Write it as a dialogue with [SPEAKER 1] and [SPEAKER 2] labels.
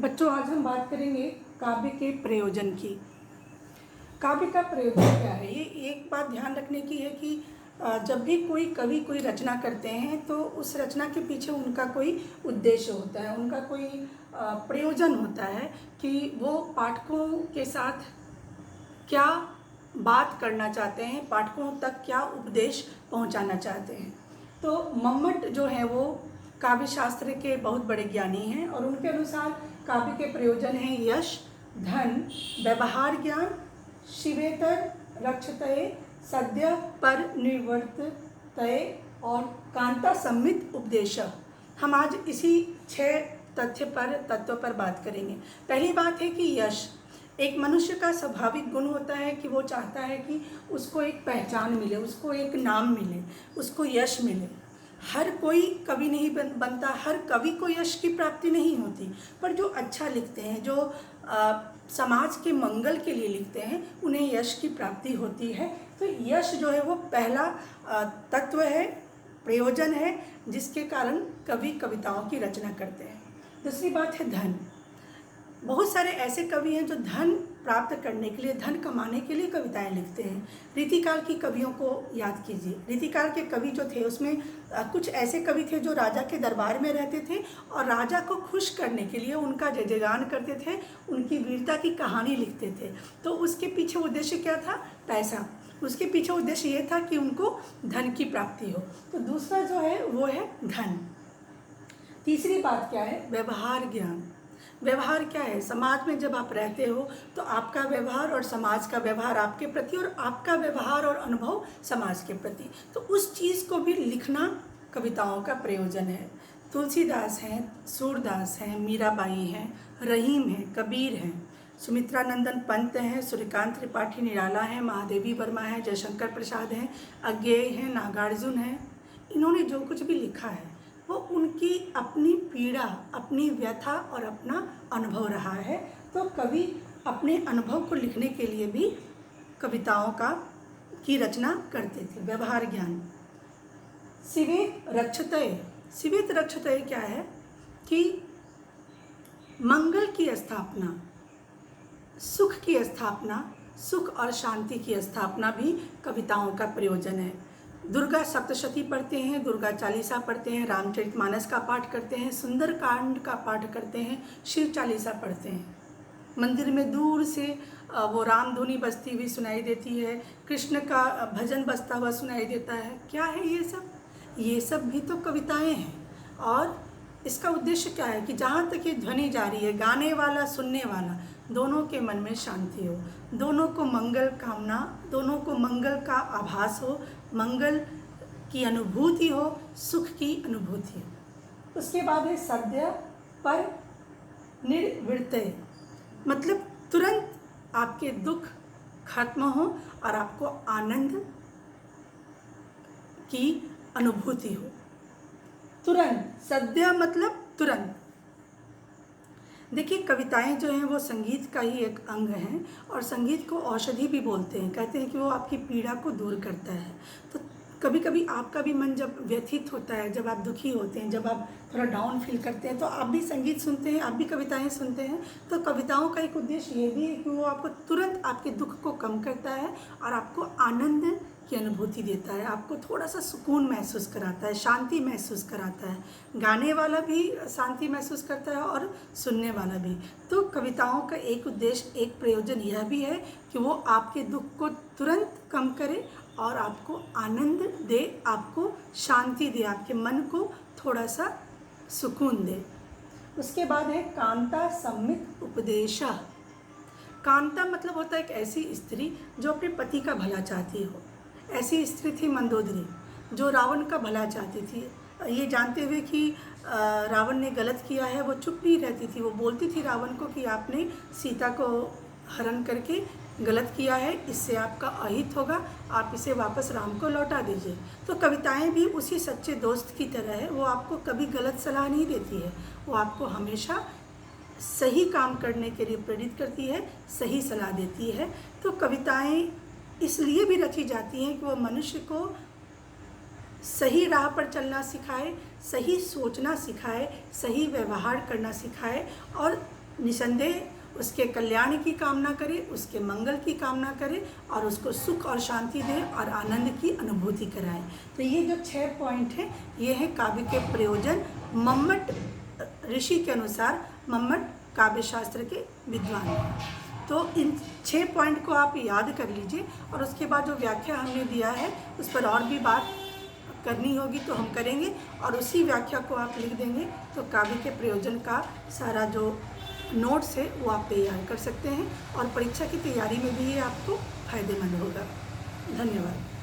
[SPEAKER 1] बच्चों, आज हम बात करेंगे काव्य के प्रयोजन की। काव्य का प्रयोजन क्या है? ये एक बात ध्यान रखने की है कि जब भी कोई कवि कोई रचना करते हैं तो उस रचना के पीछे उनका कोई उद्देश्य होता है, उनका कोई प्रयोजन होता है कि वो पाठकों के साथ क्या बात करना चाहते हैं, पाठकों तक क्या उपदेश पहुंचाना चाहते हैं। तो मम्मट जो है वो काव्य शास्त्र के बहुत बड़े ज्ञानी हैं और उनके अनुसार काव्य के प्रयोजन हैं यश, धन, व्यवहार ज्ञान, शिवेतर रक्षतये, सद्य पर निवर्ततये और कांता सम्मित उपदेश। हम आज इसी 6 तत्व पर बात करेंगे। पहली बात है कि यश एक मनुष्य का स्वाभाविक गुण होता है कि वो चाहता है कि उसको एक पहचान मिले, उसको एक नाम मिले, उसको यश मिले। हर कोई कवि नहीं बनता, हर कवि को यश की प्राप्ति नहीं होती, पर जो अच्छा लिखते हैं, जो समाज के मंगल के लिए लिखते हैं, उन्हें यश की प्राप्ति होती है। तो यश जो है वो पहला तत्व है, प्रयोजन है, जिसके कारण कवि कविताओं की रचना करते हैं। दूसरी बात है धन। बहुत सारे ऐसे कवि हैं जो धन प्राप्त करने के लिए, धन कमाने के लिए कविताएं लिखते हैं। रीतिकाल की कवियों को याद कीजिए। रीतिकाल के कवि जो थे उसमें कुछ ऐसे कवि थे जो राजा के दरबार में रहते थे और राजा को खुश करने के लिए उनका जयगान करते थे, उनकी वीरता की कहानी लिखते थे। तो उसके पीछे उद्देश्य क्या था? पैसा। उसके पीछे उद्देश्य ये था कि उनको धन की प्राप्ति हो। तो दूसरा जो है वो है धन। तीसरी बात क्या है? व्यवहार ज्ञान। व्यवहार क्या है? समाज में जब आप रहते हो तो आपका व्यवहार और समाज का व्यवहार आपके प्रति और आपका व्यवहार और अनुभव समाज के प्रति, तो उस चीज़ को भी लिखना कविताओं का प्रयोजन है। तुलसीदास हैं, सूरदास हैं, मीराबाई हैं, रहीम हैं, कबीर हैं, सुमित्रानंदन पंत हैं, सूर्यकांत त्रिपाठी निराला हैं, महादेवी वर्मा हैं, जयशंकर प्रसाद हैं, अज्ञेय हैं, नागार्जुन हैं। इन्होंने जो कुछ भी लिखा है वो उनकी अपनी पीड़ा, अपनी व्यथा और अपना अनुभव रहा है। तो कवि अपने अनुभव को लिखने के लिए भी कविताओं की रचना करते थे। व्यवहार ज्ञान। शिवेत रक्षतये। शिवेत रक्षतये क्या है कि मंगल की स्थापना, सुख की स्थापना, सुख और शांति की स्थापना भी कविताओं का प्रयोजन है। दुर्गा सप्तशती पढ़ते हैं, दुर्गा चालीसा पढ़ते हैं, रामचरितमानस का पाठ करते हैं, सुंदरकांड का पाठ करते हैं, शिव चालीसा पढ़ते हैं। मंदिर में दूर से वो राम धुनी बजती हुई सुनाई देती है, कृष्ण का भजन बजता हुआ सुनाई देता है। क्या है ये सब? ये सब भी तो कविताएं हैं। और इसका उद्देश्य क्या है कि जहाँ तक ये ध्वनि जारी है, गाने वाला सुनने वाला दोनों के मन में शांति हो, दोनों को मंगल कामना, दोनों को मंगल का आभास हो, मंगल की अनुभूति हो, सुख की अनुभूति हो। उसके बाद है सद्य पर निर्वृत्तये, मतलब तुरंत आपके दुख खत्म हो और आपको आनंद की अनुभूति हो। तुरंत, सद्य मतलब तुरंत। देखिए, कविताएं जो हैं वो संगीत का ही एक अंग हैं और संगीत को औषधि भी बोलते हैं। कहते हैं कि वो आपकी पीड़ा को दूर करता है। तो कभी कभी आपका भी मन जब व्यथित होता है, जब आप दुखी होते हैं, जब आप थोड़ा डाउन फील करते हैं, तो आप भी संगीत सुनते हैं, आप भी कविताएं सुनते हैं। तो कविताओं का एक उद्देश्य ये भी है कि वो आपको तुरंत आपके दुख को कम करता है और आपको आनंद की अनुभूति देता है, आपको थोड़ा सा सुकून महसूस कराता है, शांति महसूस कराता है। गाने वाला भी शांति महसूस करता है और सुनने वाला भी। तो कविताओं का एक उद्देश्य, एक प्रयोजन यह भी है कि वो आपके दुख को तुरंत कम करे और आपको आनंद दे, आपको शांति दे, आपके मन को थोड़ा सा सुकून दे। उसके बाद है कांता सम्मित उपदेशा। कांता मतलब होता है एक ऐसी स्त्री जो अपने पति का भला चाहती हो। ऐसी स्त्री थी मंदोदरी, जो रावण का भला चाहती थी। ये जानते हुए कि रावण ने गलत किया है, वो चुप नहीं रहती थी। वो बोलती थी रावण को कि आपने सीता को हरण करके गलत किया है, इससे आपका अहित होगा, आप इसे वापस राम को लौटा दीजिए। तो कविताएं भी उसी सच्चे दोस्त की तरह है। वो आपको कभी गलत सलाह नहीं देती है, वो आपको हमेशा सही काम करने के लिए प्रेरित करती है, सही सलाह देती है। तो कविताएं इसलिए भी रची जाती हैं कि वो मनुष्य को सही राह पर चलना सिखाए, सही सोचना सिखाए, सही व्यवहार करना सिखाए और निसंदेह उसके कल्याण की कामना करे, उसके मंगल की कामना करे और उसको सुख और शांति दे और आनंद की अनुभूति कराए। तो ये जो 6 पॉइंट हैं ये है काव्य के प्रयोजन मम्मट ऋषि के अनुसार। मम्मट काव्य शास्त्र के विद्वान हैं। तो इन 6 पॉइंट को आप याद कर लीजिए और उसके बाद जो व्याख्या हमने दिया है उस पर और भी बात करनी होगी तो हम करेंगे और उसी व्याख्या को आप लिख देंगे तो काव्य के प्रयोजन का सारा जो नोट्स है वो आप तैयार कर सकते हैं और परीक्षा की तैयारी में भी ये आपको फायदेमंद होगा। धन्यवाद।